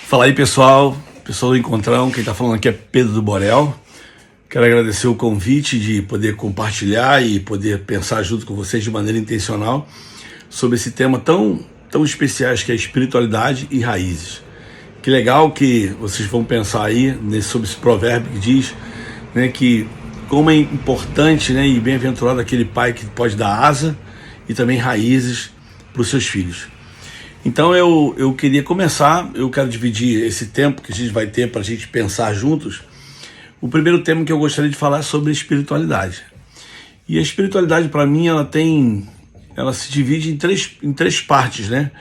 Fala aí, pessoal do Encontrão. Quem está falando aqui é Pedro do Borel. Quero agradecer o convite de poder compartilhar e poder pensar junto com vocês de maneira intencional sobre esse tema tão especiais que é espiritualidade e raízes. Que legal que vocês vão pensar aí sobre esse provérbio que diz, né, que como é importante, né, e bem-aventurado aquele pai que pode dar asa e também raízes para os seus filhos. Então eu queria começar, eu quero dividir esse tempo que a gente vai ter para a gente pensar juntos. O primeiro tema que eu gostaria de falar é sobre espiritualidade. E a espiritualidade, para mim, ela se divide em três partes, né?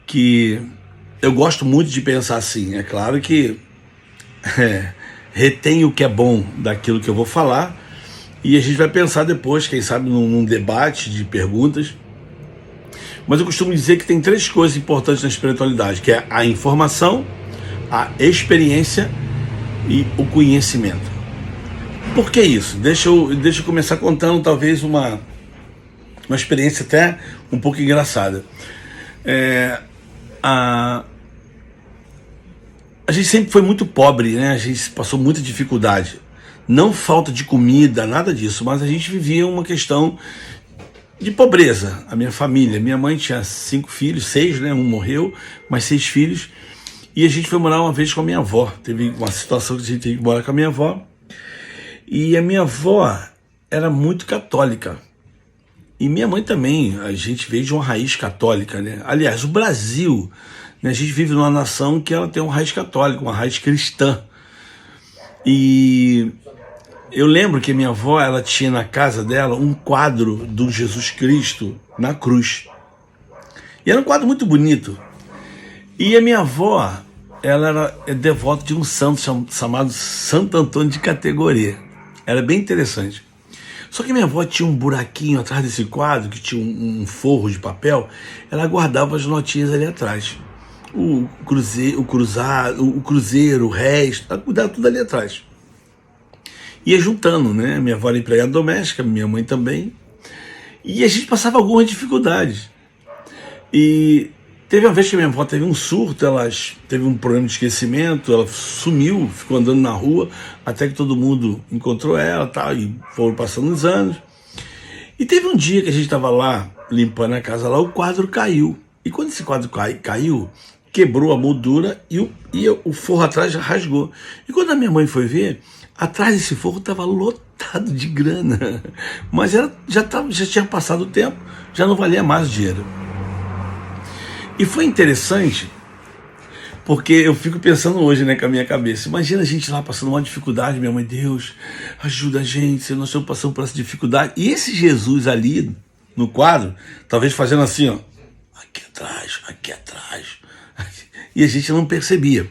Que eu gosto muito de pensar assim. É claro que retém o que é bom daquilo que eu vou falar e a gente vai pensar depois, quem sabe, num debate de perguntas. Mas eu costumo dizer que tem três coisas importantes na espiritualidade, que é a informação, a experiência e o conhecimento. Por que isso? Deixa eu começar contando talvez uma experiência até um pouco engraçada. A gente sempre foi muito pobre, né? A gente passou muita dificuldade. Não falta de comida, nada disso, mas a gente vivia uma questão de pobreza. A minha família, minha mãe tinha 5 filhos, 6, né? Um morreu, mas 6 filhos. E a gente foi morar uma vez com a minha avó. Teve uma situação que a gente teve que morar com a minha avó. E a minha avó era muito católica. E minha mãe também. A gente veio de uma raiz católica, né? Aliás, o Brasil, né? A gente vive numa nação que ela tem uma raiz católica, uma raiz cristã. E eu lembro que minha avó, ela tinha na casa dela um quadro do Jesus Cristo na cruz. E era um quadro muito bonito. E a minha avó, ela era devota de um santo chamado Santo Antônio de Categoria. Era bem interessante. Só que minha avó tinha um buraquinho atrás desse quadro, que tinha um forro de papel. Ela guardava as notinhas ali atrás. O cruzeiro, o resto, ela cuidava tudo ali atrás. Ia juntando, né? Minha avó era empregada doméstica, minha mãe também. E a gente passava algumas dificuldades. E teve uma vez que minha avó teve um surto, ela teve um problema de esquecimento, ela sumiu, ficou andando na rua, até que todo mundo encontrou ela, tal, e foram passando os anos. E teve um dia que a gente estava lá, limpando a casa lá, o quadro caiu. E quando esse quadro caiu, quebrou a moldura e o forro atrás já rasgou. E quando a minha mãe foi ver, atrás desse forro estava lotado de grana. Mas já tinha passado o tempo, já não valia mais o dinheiro. E foi interessante, porque eu fico pensando hoje, né, com a minha cabeça. Imagina a gente lá passando uma dificuldade, minha mãe, Deus, ajuda a gente, se nós estamos passando por essa dificuldade. E esse Jesus ali, no quadro, talvez fazendo assim, ó, aqui atrás. E a gente não percebia.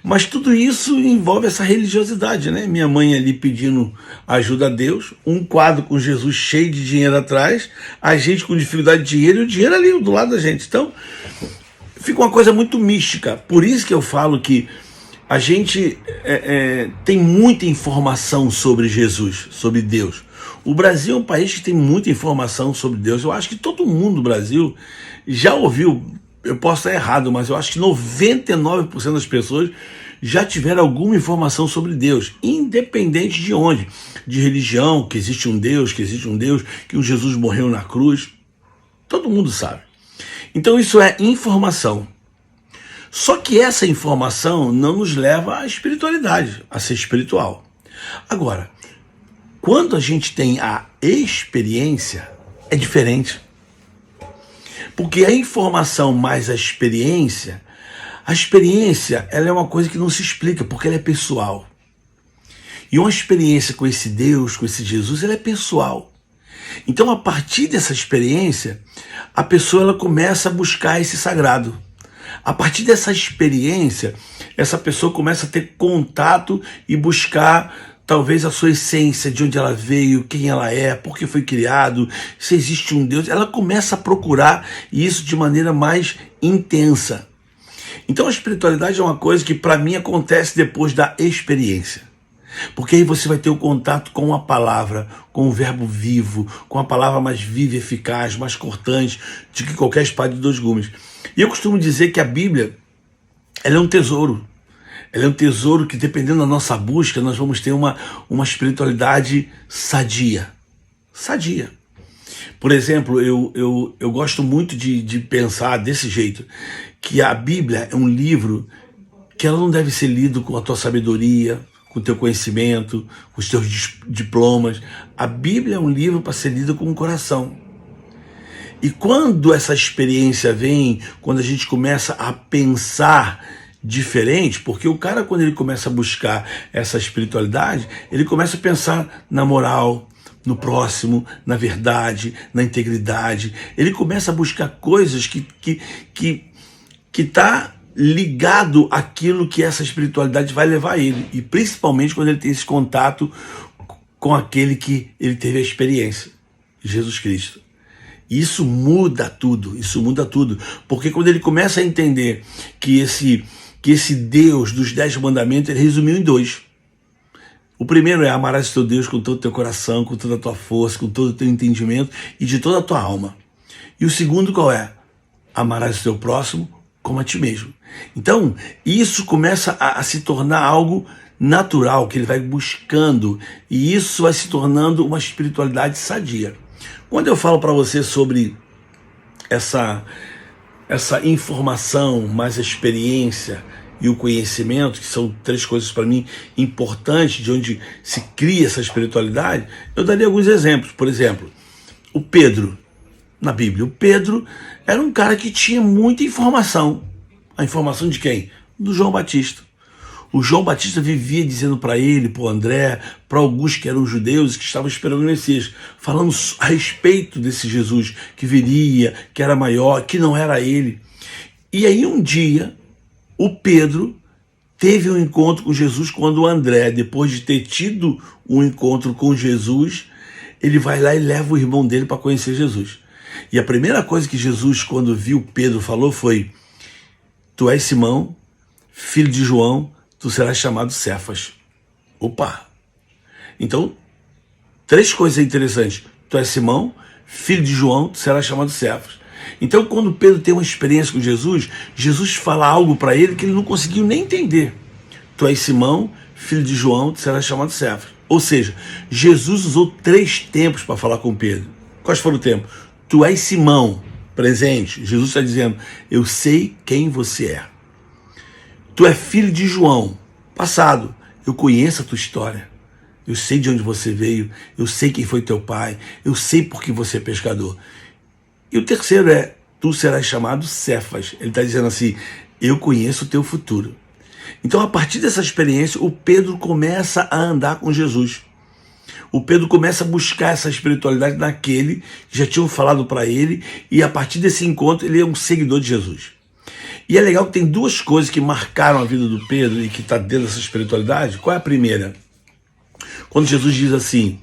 Mas tudo isso envolve essa religiosidade, né? Minha mãe ali pedindo ajuda a Deus, um quadro com Jesus cheio de dinheiro atrás, a gente com dificuldade de dinheiro e o dinheiro ali do lado da gente. Então, fica uma coisa muito mística. Por isso que eu falo que a gente tem muita informação sobre Jesus, sobre Deus. O Brasil é um país que tem muita informação sobre Deus. Eu acho que todo mundo no Brasil já ouviu. Eu posso estar errado, mas eu acho que 99% das pessoas já tiveram alguma informação sobre Deus, independente de onde. De religião, que existe um Deus, que o Jesus morreu na cruz. Todo mundo sabe. Então isso é informação. Só que essa informação não nos leva à espiritualidade, a ser espiritual. Agora, quando a gente tem a experiência, é diferente. Porque a informação mais a experiência ela é uma coisa que não se explica, porque ela é pessoal. E uma experiência com esse Deus, com esse Jesus, ela é pessoal. Então, a partir dessa experiência, a pessoa ela começa a buscar esse sagrado. A partir dessa experiência, essa pessoa começa a ter contato e buscar talvez a sua essência, de onde ela veio, quem ela é, por que foi criado, se existe um Deus. Ela começa a procurar isso de maneira mais intensa. Então a espiritualidade é uma coisa que para mim acontece depois da experiência. Porque aí você vai ter o contato com a palavra, com o verbo vivo, com a palavra mais viva e eficaz, mais cortante do que qualquer espada de 2 gumes. E eu costumo dizer que a Bíblia ela é um tesouro. Ela é um tesouro que, dependendo da nossa busca, nós vamos ter uma espiritualidade sadia. Sadia. Por exemplo, eu gosto muito de pensar desse jeito, que a Bíblia é um livro que ela não deve ser lido com a tua sabedoria, com o teu conhecimento, com os teus diplomas. A Bíblia é um livro para ser lido com o coração. E quando essa experiência vem, quando a gente começa a pensar diferente, porque o cara, quando ele começa a buscar essa espiritualidade, ele começa a pensar na moral, no próximo, na verdade, na integridade. Ele começa a buscar coisas que tá ligado àquilo que essa espiritualidade vai levar ele, e principalmente quando ele tem esse contato com aquele que ele teve a experiência, Jesus Cristo. Isso muda tudo, porque quando ele começa a entender que esse Deus dos 10 mandamentos, ele resumiu em 2. O primeiro é: amarás o teu Deus com todo o teu coração, com toda a tua força, com todo o teu entendimento e de toda a tua alma. E o segundo qual é? Amarás o teu próximo como a ti mesmo. Então, isso começa a se tornar algo natural, que ele vai buscando, e isso vai se tornando uma espiritualidade sadia. Quando eu falo para você sobre essa informação, mais a experiência e o conhecimento, que são 3 coisas para mim importantes, de onde se cria essa espiritualidade, eu daria alguns exemplos. Por exemplo, o Pedro, na Bíblia. O Pedro era um cara que tinha muita informação. A informação de quem? Do João Batista. O João Batista vivia dizendo para ele, para o André, para alguns que eram judeus e que estavam esperando o Messias, falando a respeito desse Jesus que viria, que era maior, que não era ele. E aí um dia, o Pedro teve um encontro com Jesus, quando o André, depois de ter tido um encontro com Jesus, ele vai lá e leva o irmão dele para conhecer Jesus. E a primeira coisa que Jesus, quando viu Pedro, falou foi: tu és Simão, filho de João, tu serás chamado Cefas. Opa! Então, 3 coisas interessantes. Tu és Simão, filho de João, tu serás chamado Cefas. Então, quando Pedro tem uma experiência com Jesus, Jesus fala algo para ele que ele não conseguiu nem entender. Tu és Simão, filho de João, tu serás chamado Cefas. Ou seja, Jesus usou 3 tempos para falar com Pedro. Quais foram os tempos? Tu és Simão, presente. Jesus está dizendo: eu sei quem você é. Tu és filho de João, passado. Eu conheço a tua história. Eu sei de onde você veio. Eu sei quem foi teu pai. Eu sei porque você é pescador. E o terceiro é: tu serás chamado Cefas. Ele está dizendo assim: eu conheço o teu futuro. Então, a partir dessa experiência, o Pedro começa a andar com Jesus. O Pedro começa a buscar essa espiritualidade naquele que já tinham falado para ele, e a partir desse encontro ele é um seguidor de Jesus. E é legal que tem 2 coisas que marcaram a vida do Pedro e que está dentro dessa espiritualidade. Qual é a primeira? Quando Jesus diz assim: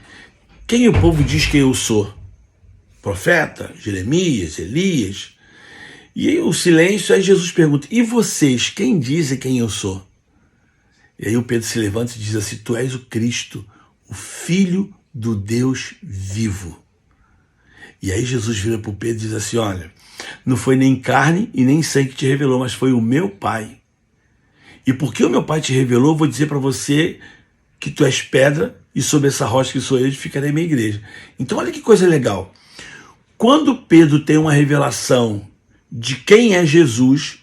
quem o povo diz que eu sou? Profeta? Jeremias? Elias? E aí o silêncio, aí Jesus pergunta: e vocês, quem dizem quem eu sou? E aí o Pedro se levanta e diz assim: tu és o Cristo, o Filho do Deus vivo. E aí Jesus vira para o Pedro e diz assim: olha, não foi nem carne e nem sangue que te revelou, mas foi o meu Pai. E porque o meu Pai te revelou, vou dizer para você que tu és pedra, e sobre essa rocha que sou eu edificarei minha igreja. Então olha que coisa legal. Quando Pedro tem uma revelação de quem é Jesus,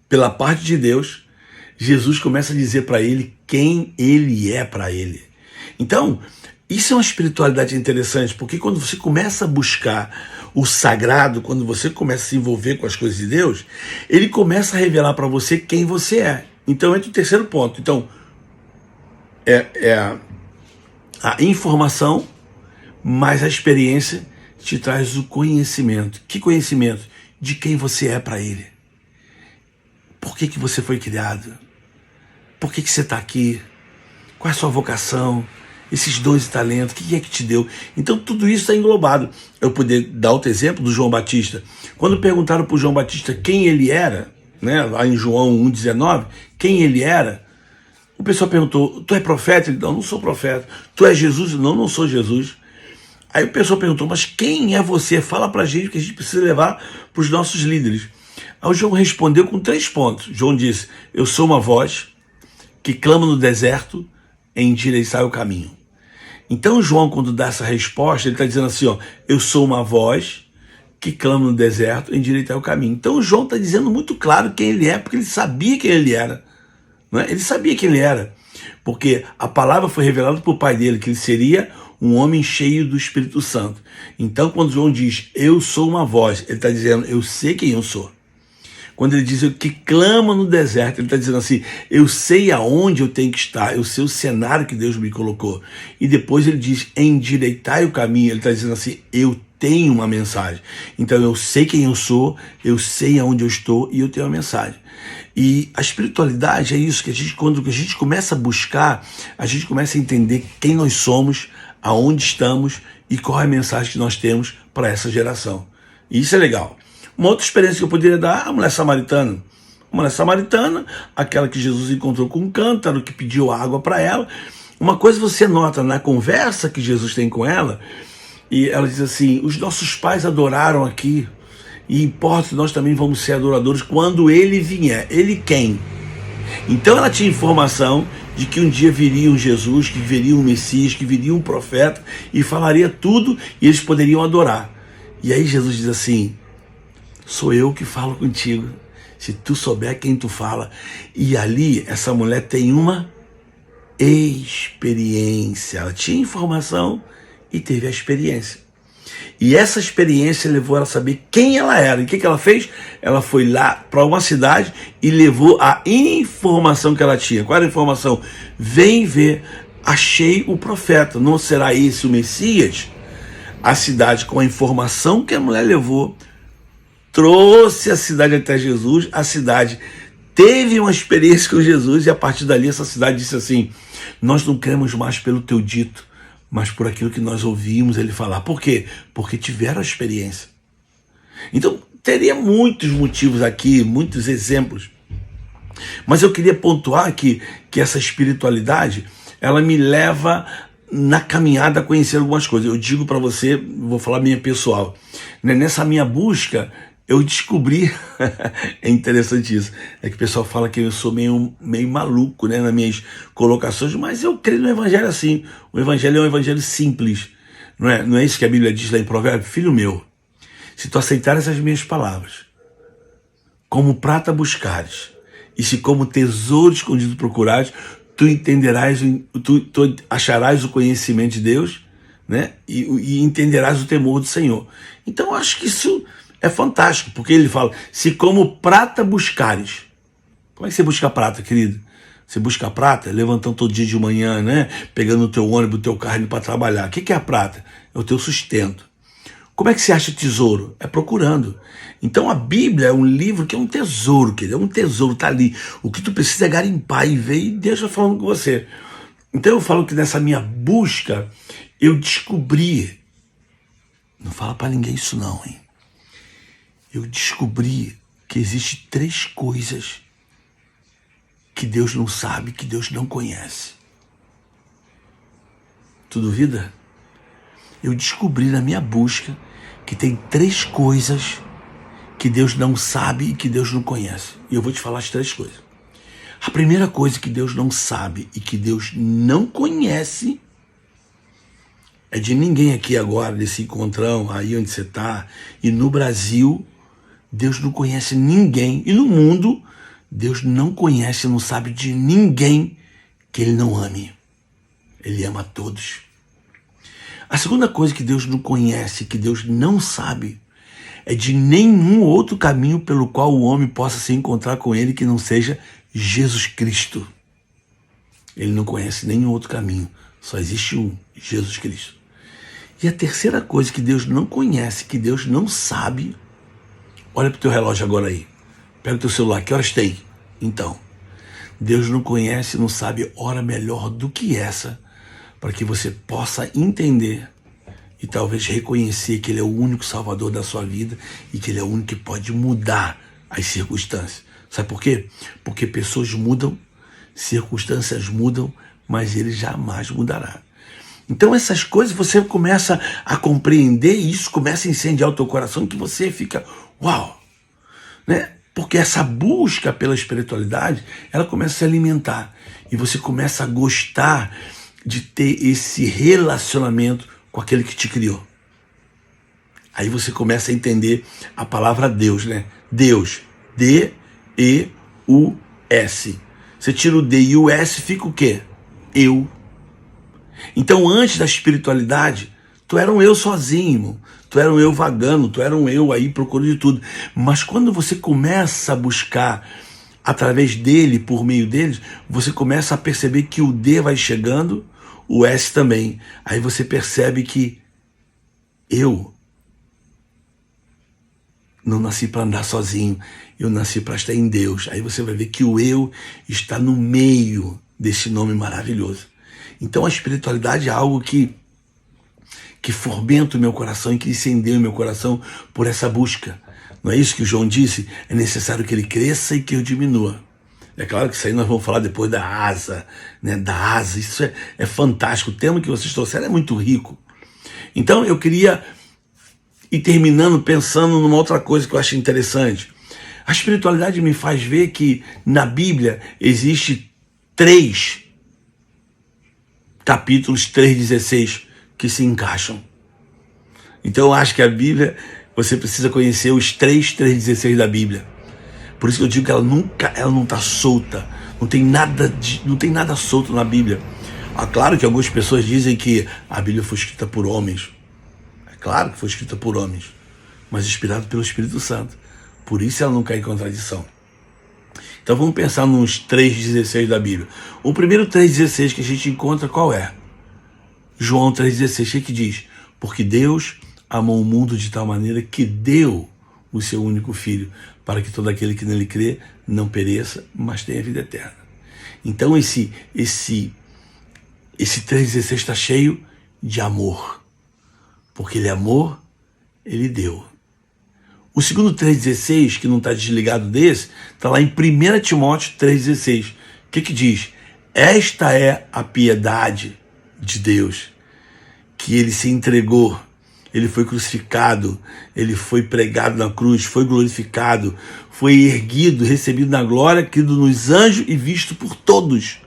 pela parte de Deus, Jesus começa a dizer para ele quem ele é para ele. Então, isso é uma espiritualidade interessante, porque quando você começa a buscar o sagrado, quando você começa a se envolver com as coisas de Deus, ele começa a revelar para você quem você é. Então, entra o terceiro ponto. Então, a informação, mais a experiência te traz o conhecimento. Que conhecimento? De quem você é para ele. Por que você foi criado? Por que você está aqui? Qual é a sua vocação? Esses dons e talentos, o que é que te deu? Então tudo isso está englobado. Eu poderia dar outro exemplo do João Batista. Quando perguntaram para o João Batista quem ele era, né, lá em João 1,19, quem ele era, o pessoal perguntou: tu é profeta? Ele: não sou profeta. Tu és Jesus? Não sou Jesus. Aí o pessoal perguntou: mas quem é você? Fala pra gente, que a gente precisa levar para os nossos líderes. Aí o João respondeu com 3 pontos. João disse: eu sou uma voz que clama no deserto, endireitar o caminho. Então João, quando dá essa resposta, ele está dizendo assim, ó, eu sou uma voz que clama no deserto, endireitar o caminho. Então João está dizendo muito claro quem ele é, porque ele sabia quem ele era. Não é? Ele sabia quem ele era, porque a palavra foi revelada por pai dele, que ele seria um homem cheio do Espírito Santo. Então quando João diz, eu sou uma voz, ele está dizendo, eu sei quem eu sou. Quando ele diz que clama no deserto, ele está dizendo assim, eu sei aonde eu tenho que estar, eu sei o cenário que Deus me colocou. E depois ele diz, endireitai o caminho, ele está dizendo assim, eu tenho uma mensagem. Então eu sei quem eu sou, eu sei aonde eu estou e eu tenho uma mensagem. E a espiritualidade é isso, que quando a gente começa a buscar, a gente começa a entender quem nós somos, aonde estamos e qual é a mensagem que nós temos para essa geração. E isso é legal. Uma outra experiência que eu poderia dar, a mulher samaritana. A mulher samaritana, aquela que Jesus encontrou com um cântaro, que pediu água para ela. Uma coisa você nota na conversa que Jesus tem com ela, e ela diz assim, os nossos pais adoraram aqui, e importa que nós também vamos ser adoradores quando ele vier. Ele quem? Então ela tinha informação de que um dia viria um Jesus, que viria um Messias, que viria um profeta, e falaria tudo, e eles poderiam adorar. E aí Jesus diz assim, sou eu que falo contigo, se tu souber quem tu fala. E ali, essa mulher tem uma experiência. Ela tinha informação e teve a experiência. E essa experiência levou ela a saber quem ela era. E o que ela fez? Ela foi lá para uma cidade e levou a informação que ela tinha. Qual era a informação? Vem ver, achei o profeta. Não será esse o Messias? A cidade, com a informação que a mulher levou, trouxe a cidade até Jesus. A cidade teve uma experiência com Jesus e a partir dali essa cidade disse assim, nós não cremos mais pelo teu dito, mas por aquilo que nós ouvimos ele falar. Por quê? Porque tiveram a experiência. Então teria muitos motivos aqui, muitos exemplos, mas eu queria pontuar que essa espiritualidade, ela me leva na caminhada a conhecer algumas coisas. Eu digo para você, vou falar minha pessoal, né? Nessa minha busca eu descobri, é interessante isso, é que o pessoal fala que eu sou meio maluco, né, nas minhas colocações, mas eu creio no evangelho assim. O evangelho é um evangelho simples, não é isso que a Bíblia diz lá em Provérbios? Filho meu, se tu aceitares as minhas palavras, como prata buscares, e se como tesouro escondido procurares, tu entenderás, tu acharás o conhecimento de Deus, né, e entenderás o temor do Senhor. Então eu acho que isso é fantástico, porque ele fala, se como prata buscares. Como é que você busca prata, querido? Você busca prata levantando todo dia de manhã, né? Pegando o teu ônibus, o teu carro para trabalhar. O que é a prata? É o teu sustento. Como é que você acha tesouro? É procurando. Então a Bíblia é um livro que é um tesouro, querido. É um tesouro, tá ali. O que tu precisa é garimpar e ver, e Deus vai falando com você. Então eu falo que nessa minha busca, eu descobri, não fala para ninguém isso não, hein? Eu descobri que existem 3 coisas que Deus não sabe, que Deus não conhece. Tu duvida? Eu descobri na minha busca que tem 3 coisas que Deus não sabe e que Deus não conhece. E eu vou te falar as 3 coisas. A primeira coisa que Deus não sabe e que Deus não conhece é de ninguém aqui agora, nesse encontrão, aí onde você está, e no Brasil, Deus não conhece ninguém, e no mundo, Deus não conhece, não sabe de ninguém que Ele não ame. Ele ama a todos. A segunda coisa que Deus não conhece, que Deus não sabe, é de nenhum outro caminho pelo qual o homem possa se encontrar com Ele que não seja Jesus Cristo. Ele não conhece nenhum outro caminho, só existe um, Jesus Cristo. E a terceira coisa que Deus não conhece, que Deus não sabe, olha para o teu relógio agora aí. Pega o teu celular. Que horas tem? Então, Deus não conhece, não sabe hora melhor do que essa para que você possa entender e talvez reconhecer que Ele é o único Salvador da sua vida e que Ele é o único que pode mudar as circunstâncias. Sabe por quê? Porque pessoas mudam, circunstâncias mudam, mas Ele jamais mudará. Então essas coisas você começa a compreender e isso começa a incendiar o teu coração que você fica, uau! né? Porque essa busca pela espiritualidade, ela começa a se alimentar. E você começa a gostar de ter esse relacionamento com aquele que te criou. Aí você começa a entender a palavra Deus, né? Deus, D-E-U-S. Você tira o D e o S, fica o quê? Eu. Então, antes da espiritualidade, tu era um eu sozinho, irmão. Tu era um eu vagando, tu era um eu aí procurando de tudo. Mas quando você começa a buscar através dele, por meio deles, você começa a perceber que o D vai chegando, o S também. Aí você percebe que eu não nasci para andar sozinho, eu nasci para estar em Deus. Aí você vai ver que o eu está no meio desse nome maravilhoso. Então a espiritualidade é algo que fomenta o meu coração e que incendeu o meu coração por essa busca. Não é isso que o João disse? É necessário que ele cresça e que eu diminua. É claro que isso aí nós vamos falar depois da asa, né? Da asa, isso é fantástico. O tema que vocês trouxeram é muito rico. Então eu queria ir terminando pensando numa outra coisa que eu acho interessante. A espiritualidade me faz ver que na Bíblia existe 3 capítulos 3,16 que se encaixam. Então eu acho que a Bíblia, você precisa conhecer os 3,16 da Bíblia. Por isso que eu digo que ela não está solta. Não tem nada solto na Bíblia. Claro que algumas pessoas dizem que a Bíblia foi escrita por homens. É claro que foi escrita por homens, mas inspirado pelo Espírito Santo. Por isso ela não cai em contradição. Então vamos pensar nos 3,16 da Bíblia. O primeiro 3,16 que a gente encontra qual é? João 3,16, que diz: porque Deus amou o mundo de tal maneira que deu o seu único filho, para que todo aquele que nele crê não pereça, mas tenha vida eterna. Então esse 3,16 está cheio de amor. Porque ele é amor, ele deu. O segundo 3,16, que não está desligado desse, está lá em 1 Timóteo 3,16. O que diz? Esta é a piedade de Deus, que ele se entregou, ele foi crucificado, ele foi pregado na cruz, foi glorificado, foi erguido, recebido na glória, crido nos anjos e visto por todos.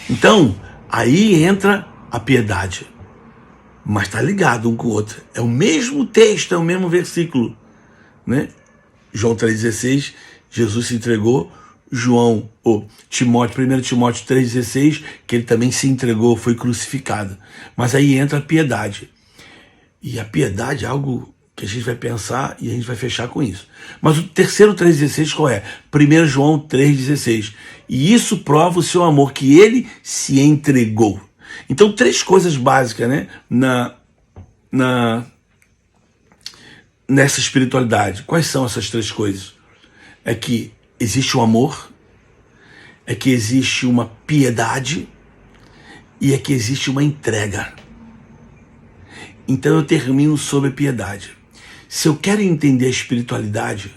Então, aí entra a piedade. Mas está ligado um com o outro. É o mesmo texto, é o mesmo versículo, né? João 3,16, Jesus se entregou. Timóteo, 1 Timóteo 3,16, que ele também se entregou, foi crucificado. Mas aí entra a piedade. E a piedade é algo que a gente vai pensar e a gente vai fechar com isso. Mas o terceiro 3,16 qual é? 1 João 3,16. E isso prova o seu amor, que ele se entregou. Então, 3 coisas básicas, né, nessa espiritualidade. Quais são essas 3 coisas? É que existe um amor, é que existe uma piedade e é que existe uma entrega. Então eu termino sobre piedade. Se eu quero entender a espiritualidade,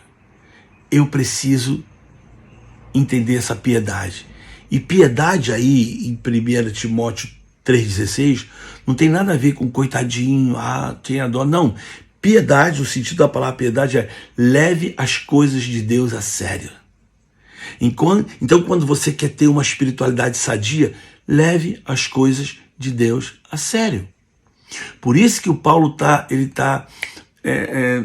eu preciso entender essa piedade. E piedade aí, em 1 Timóteo 3,16, não tem nada a ver com coitadinho, tenha dó, não. Piedade, o sentido da palavra piedade é leve as coisas de Deus a sério. Então, quando você quer ter uma espiritualidade sadia, leve as coisas de Deus a sério. Por isso que o Paulo está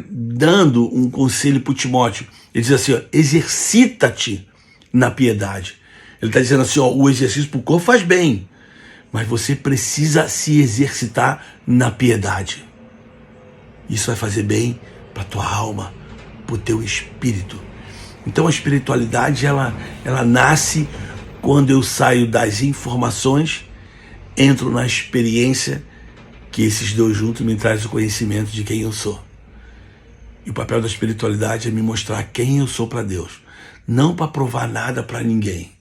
dando um conselho para o Timóteo. Ele diz assim, exercita-te na piedade. Ele está dizendo assim, o exercício para o corpo faz bem, mas você precisa se exercitar na piedade. Isso vai fazer bem para a tua alma, para o teu espírito. Então a espiritualidade, ela nasce quando eu saio das informações, entro na experiência, que esses 2 juntos me trazem o conhecimento de quem eu sou. E o papel da espiritualidade é me mostrar quem eu sou para Deus. Não para provar nada para ninguém.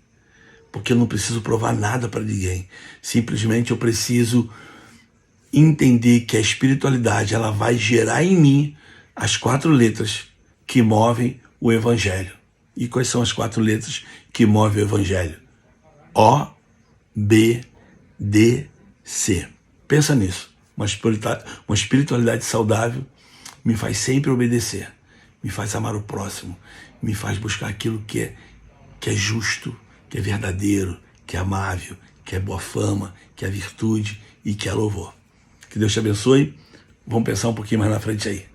Porque eu não preciso provar nada para ninguém. Simplesmente eu preciso entender que a espiritualidade, ela vai gerar em mim as 4 letras que movem o Evangelho. E quais são as 4 letras que movem o Evangelho? O, B, D, C. Pensa nisso. Uma espiritualidade saudável me faz sempre obedecer. me faz amar o próximo, me faz buscar aquilo que é justo, que é verdadeiro, que é amável, que é boa fama, que é virtude e que é louvor. Que Deus te abençoe. Vamos pensar um pouquinho mais na frente aí.